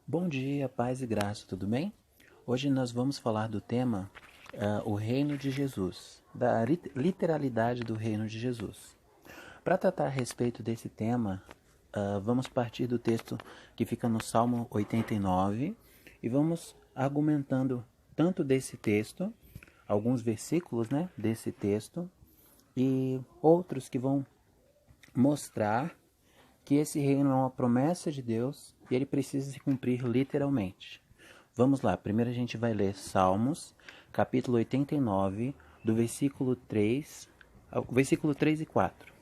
Bom dia, paz e graça, tudo bem? Hoje nós vamos falar do tema o reino de Jesus, da literalidade do reino de Jesus. Para tratar a respeito desse tema, vamos partir do texto que fica no Salmo 89 e vamos argumentando tanto desse texto, alguns versículos desse texto, e outros que vão mostrar que esse reino é uma promessa de Deus e ele precisa se cumprir literalmente. Vamos lá, primeiro a gente vai ler Salmos, capítulo 89, do versículo 3 e 4.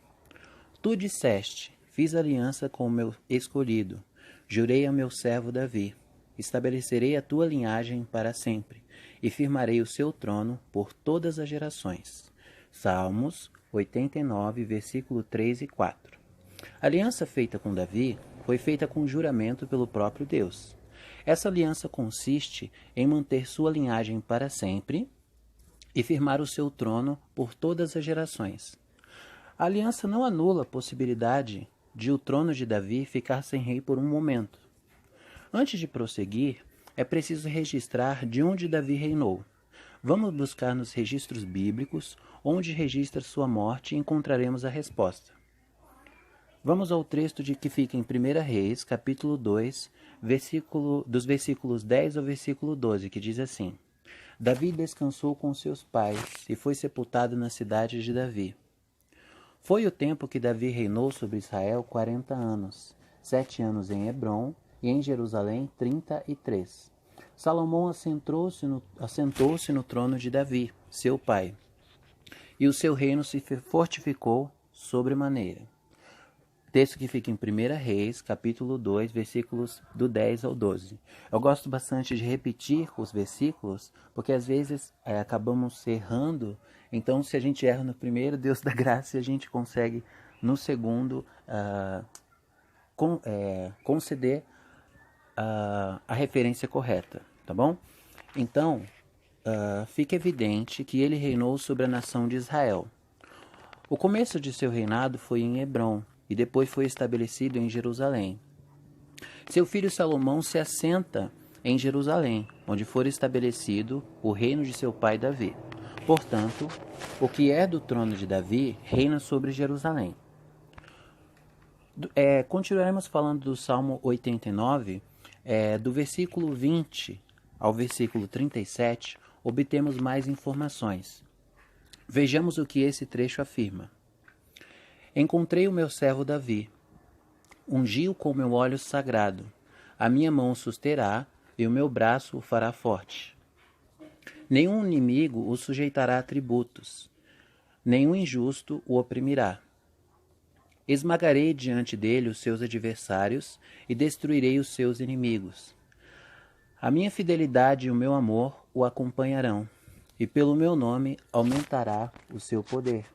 Tu disseste, fiz aliança com o meu escolhido, jurei a meu servo Davi, estabelecerei a tua linhagem para sempre, e firmarei o seu trono por todas as gerações. Salmos 89, versículo 3 e 4. A aliança feita com Davi foi feita com juramento pelo próprio Deus. Essa aliança consiste em manter sua linhagem para sempre e firmar o seu trono por todas as gerações. A aliança não anula a possibilidade de o trono de Davi ficar sem rei por um momento. Antes de prosseguir, é preciso registrar de onde Davi reinou. Vamos buscar nos registros bíblicos, onde registra sua morte, e encontraremos a resposta. Vamos ao texto que fica em 1 Reis, capítulo 2, dos versículos 10 ao versículo 12, que diz assim: Davi descansou com seus pais e foi sepultado na cidade de Davi. Foi o tempo que Davi reinou sobre Israel 40 anos, 7 anos em Hebrom e em Jerusalém 33. Salomão assentou-se no trono de Davi, seu pai, e o seu reino se fortificou sobremaneira. Texto que fica em 1 Reis, capítulo 2, versículos do 10 ao 12. Eu gosto bastante de repetir os versículos, porque às vezes acabamos errando. Então, se a gente erra no primeiro, Deus dá graça e a gente consegue, no segundo, conceder a referência correta, tá bom? Então, fica evidente que ele reinou sobre a nação de Israel. O começo de seu reinado foi em Hebrom, e depois foi estabelecido em Jerusalém. Seu filho Salomão se assenta em Jerusalém, onde for estabelecido o reino de seu pai Davi. Portanto, o que é do trono de Davi reina sobre Jerusalém. Continuaremos falando do Salmo 89, do versículo 20 ao versículo 37, obtemos mais informações. Vejamos o que esse trecho afirma. Encontrei o meu servo Davi, ungi-o com meu óleo sagrado. A minha mão o susterá e o meu braço o fará forte. Nenhum inimigo o sujeitará a tributos, nenhum injusto o oprimirá. Esmagarei diante dele os seus adversários e destruirei os seus inimigos. A minha fidelidade e o meu amor o acompanharão, e pelo meu nome aumentará o seu poder.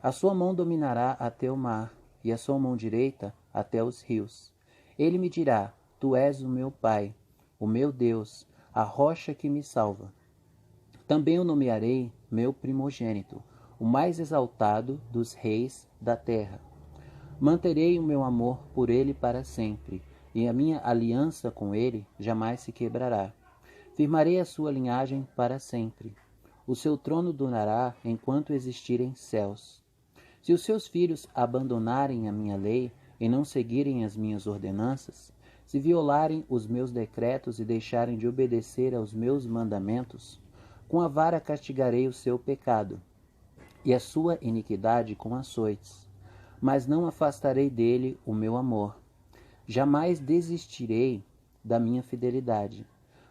A sua mão dominará até o mar, e a sua mão direita até os rios. Ele me dirá: Tu és o meu Pai, o meu Deus, a rocha que me salva. Também o nomearei meu primogênito, o mais exaltado dos reis da terra. Manterei o meu amor por ele para sempre, e a minha aliança com ele jamais se quebrará. Firmarei a sua linhagem para sempre. O seu trono durará enquanto existirem céus. Se os seus filhos abandonarem a minha lei e não seguirem as minhas ordenanças, se violarem os meus decretos e deixarem de obedecer aos meus mandamentos, com a vara castigarei o seu pecado e a sua iniquidade com açoites, mas não afastarei dele o meu amor. Jamais desistirei da minha fidelidade.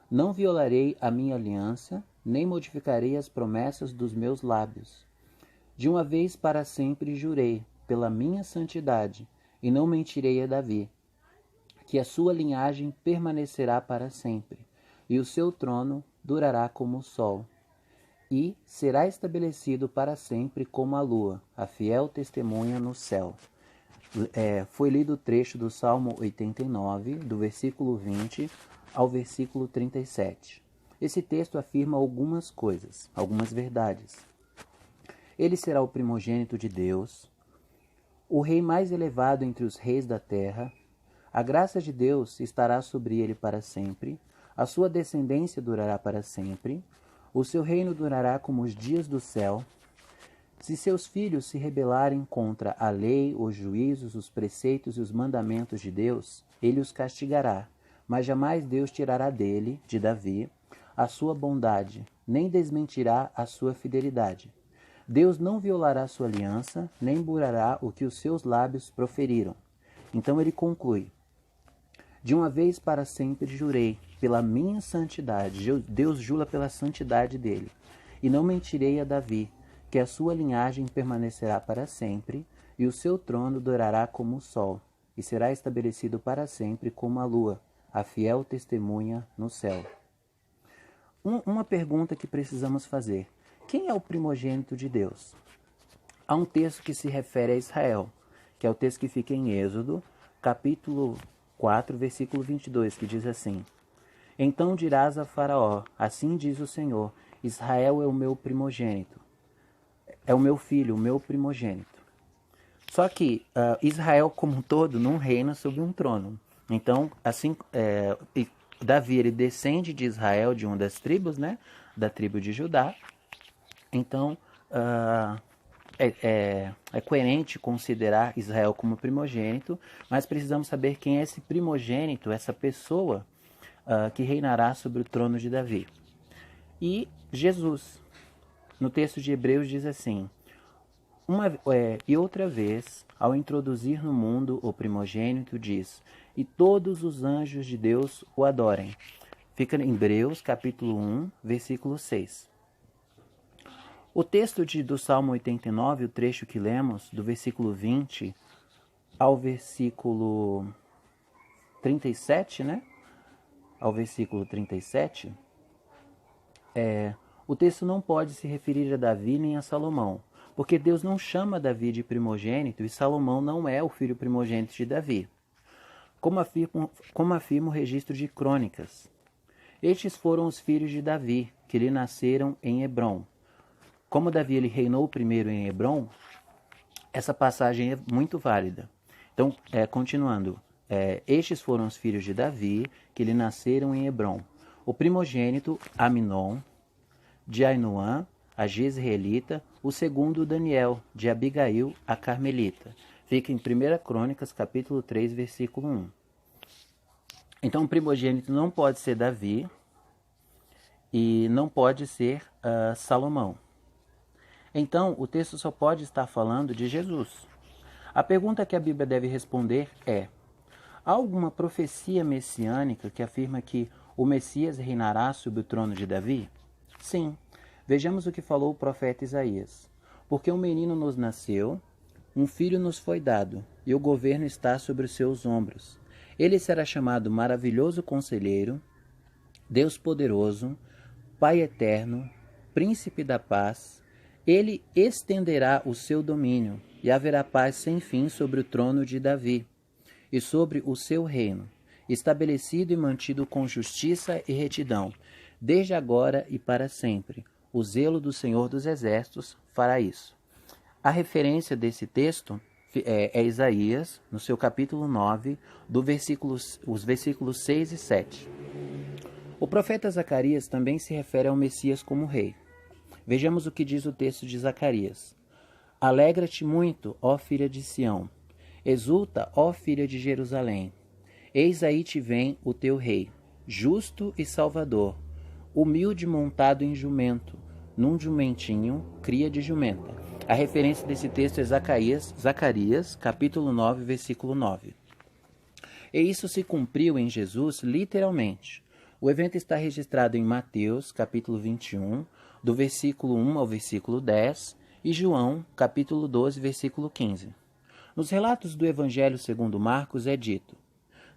Não violarei a minha aliança, nem modificarei as promessas dos meus lábios. De uma vez para sempre jurei, pela minha santidade, e não mentirei a Davi, que a sua linhagem permanecerá para sempre, e o seu trono durará como o sol, e será estabelecido para sempre como a lua, a fiel testemunha no céu. Foi lido o trecho do Salmo 89, do versículo 20 ao versículo 37. Esse texto afirma algumas coisas, algumas verdades. Ele será o primogênito de Deus, o rei mais elevado entre os reis da terra. A graça de Deus estará sobre ele para sempre, a sua descendência durará para sempre, o seu reino durará como os dias do céu. Se seus filhos se rebelarem contra a lei, os juízos, os preceitos e os mandamentos de Deus, ele os castigará, mas jamais Deus tirará dele, de Davi, a sua bondade, nem desmentirá a sua fidelidade. Deus não violará sua aliança, nem burlará o que os seus lábios proferiram. Então ele conclui: de uma vez para sempre jurei pela minha santidade, Deus jura pela santidade dele, e não mentirei a Davi, que a sua linhagem permanecerá para sempre, e o seu trono durará como o sol, e será estabelecido para sempre como a lua, a fiel testemunha no céu. Uma pergunta que precisamos fazer: quem é o primogênito de Deus? Há um texto que se refere a Israel, que é o texto que fica em Êxodo, capítulo 4, versículo 22, que diz assim: então dirás a Faraó, assim diz o Senhor, Israel é o meu primogênito, é o meu filho, o meu primogênito. Só que Israel como um todo não reina sobre um trono. Então, assim, Davi ele descende de Israel, de uma das tribos, né, da tribo de Judá. Então, é coerente considerar Israel como primogênito, mas precisamos saber quem é esse primogênito, essa pessoa que reinará sobre o trono de Davi. E Jesus, no texto de Hebreus, diz assim: e outra vez, ao introduzir no mundo o primogênito, diz: e todos os anjos de Deus o adorem. Fica em Hebreus, capítulo 1, versículo 6. O texto do Salmo 89, o trecho que lemos, do versículo 20 ao versículo 37, né? Ao versículo 37, o texto não pode se referir a Davi nem a Salomão, porque Deus não chama Davi de primogênito e Salomão não é o filho primogênito de Davi, como afirma o registro de Crônicas. Estes foram os filhos de Davi, que lhe nasceram em Hebrom. Como Davi ele reinou primeiro em Hebrom, essa passagem é muito válida. Então, continuando, estes foram os filhos de Davi, que lhe nasceram em Hebrom. O primogênito, Aminon, de Ainoã, a Jezreelita, o segundo, Daniel, de Abigail, a Carmelita. Fica em 1 Crônicas, capítulo 3, versículo 1. Então, o primogênito não pode ser Davi e não pode ser Salomão. Então, o texto só pode estar falando de Jesus. A pergunta que a Bíblia deve responder é: há alguma profecia messiânica que afirma que o Messias reinará sobre o trono de Davi? Sim. Vejamos o que falou o profeta Isaías. Porque um menino nos nasceu, um filho nos foi dado, e o governo está sobre os seus ombros. Ele será chamado Maravilhoso Conselheiro, Deus Poderoso, Pai Eterno, Príncipe da Paz. Ele estenderá o seu domínio, e haverá paz sem fim sobre o trono de Davi, e sobre o seu reino, estabelecido e mantido com justiça e retidão, desde agora e para sempre. O zelo do Senhor dos Exércitos fará isso. A referência desse texto é Isaías, no seu capítulo 9, os versículos 6 e 7. O profeta Zacarias também se refere ao Messias como rei. Vejamos o que diz o texto de Zacarias. Alegra-te muito, ó filha de Sião. Exulta, ó filha de Jerusalém. Eis aí te vem o teu rei, justo e salvador, humilde montado em jumento, num jumentinho, cria de jumenta. A referência desse texto é Zacarias, capítulo 9, versículo 9. E isso se cumpriu em Jesus literalmente. O evento está registrado em Mateus, capítulo 21, do versículo 1 ao versículo 10, e João, capítulo 12, versículo 15. Nos relatos do Evangelho segundo Marcos é dito: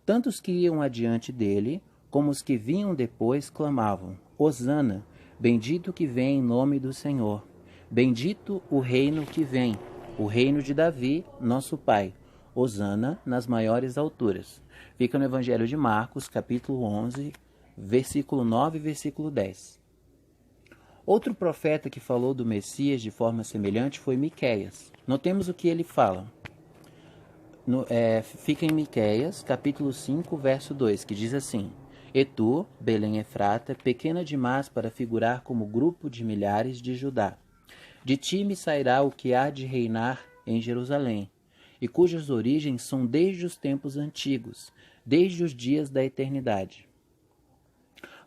tanto os que iam adiante dele, como os que vinham depois, clamavam: Hosana, bendito que vem em nome do Senhor. Bendito o reino que vem, o reino de Davi, nosso pai. Hosana nas maiores alturas. Fica no Evangelho de Marcos, capítulo 11, versículo 9 e versículo 10. Outro profeta que falou do Messias de forma semelhante foi Miqueias. Notemos o que ele fala. fica em Miqueias, capítulo 5, verso 2, que diz assim: E tu, Belém Efrata, pequena demais para figurar como grupo de milhares de Judá. De ti me sairá o que há de reinar em Jerusalém, e cujas origens são desde os tempos antigos, desde os dias da eternidade.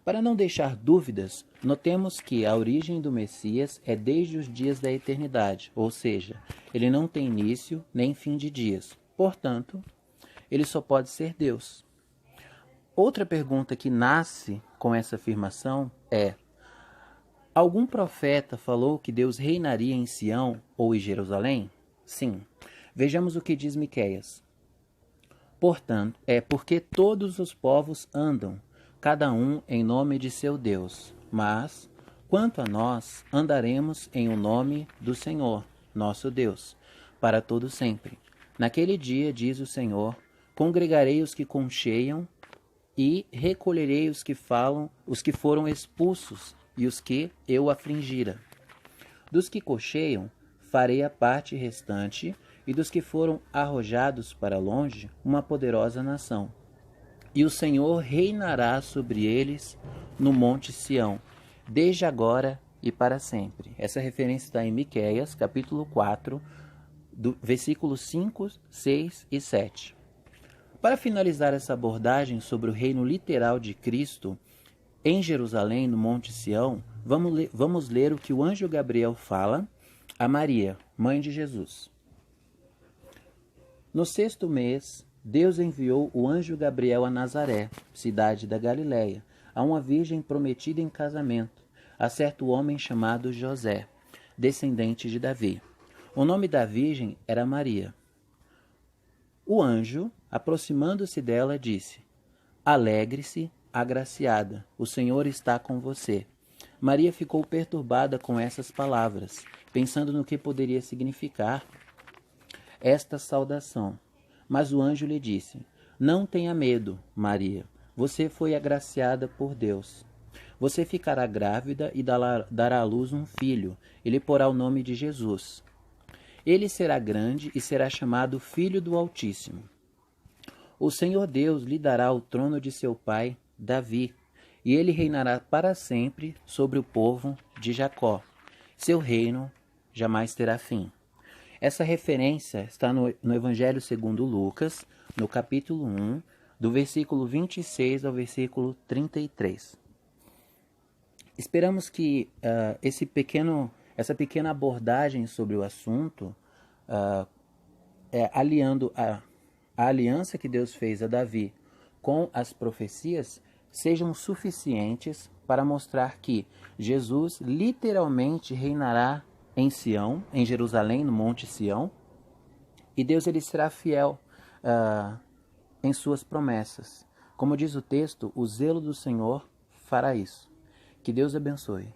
Para não deixar dúvidas, notemos que a origem do Messias é desde os dias da eternidade, ou seja, ele não tem início nem fim de dias. Portanto, ele só pode ser Deus. Outra pergunta que nasce com essa afirmação é: algum profeta falou que Deus reinaria em Sião ou em Jerusalém? Sim. Vejamos o que diz Miqueias. Portanto, porque todos os povos andam, cada um em nome de seu Deus. Mas, quanto a nós, andaremos em o nome do Senhor, nosso Deus, para todo sempre. Naquele dia, diz o Senhor, congregarei os que concheiam e recolherei os que falam, os que foram expulsos e os que eu afligira. Dos que cocheiam, farei a parte restante, e dos que foram arrojados para longe, uma poderosa nação. E o Senhor reinará sobre eles no monte Sião, desde agora e para sempre. Essa referência está em Miqueias, capítulo 4, versículos 5, 6 e 7. Para finalizar essa abordagem sobre o reino literal de Cristo em Jerusalém, no monte Sião, vamos ler o que o anjo Gabriel fala a Maria, mãe de Jesus. No 6º mês, Deus enviou o anjo Gabriel a Nazaré, cidade da Galiléia, a uma virgem prometida em casamento, a certo homem chamado José, descendente de Davi. O nome da virgem era Maria. O anjo, aproximando-se dela, disse: Alegre-se, agraciada, o Senhor está com você. Maria ficou perturbada com essas palavras, pensando no que poderia significar esta saudação. Mas o anjo lhe disse: Não tenha medo, Maria, você foi agraciada por Deus. Você ficará grávida e dará à luz um filho, e lhe porá o nome de Jesus. Ele será grande e será chamado Filho do Altíssimo. O Senhor Deus lhe dará o trono de seu pai, Davi, e ele reinará para sempre sobre o povo de Jacó. Seu reino jamais terá fim. Essa referência está no Evangelho segundo Lucas, no capítulo 1, do versículo 26 ao versículo 33. Esperamos que essa pequena abordagem sobre o assunto, aliando a aliança que Deus fez a Davi com as profecias, sejam suficientes para mostrar que Jesus literalmente reinará em Sião, em Jerusalém, no Monte Sião, e Deus ele será fiel em suas promessas. Como diz o texto, o zelo do Senhor fará isso. Que Deus abençoe.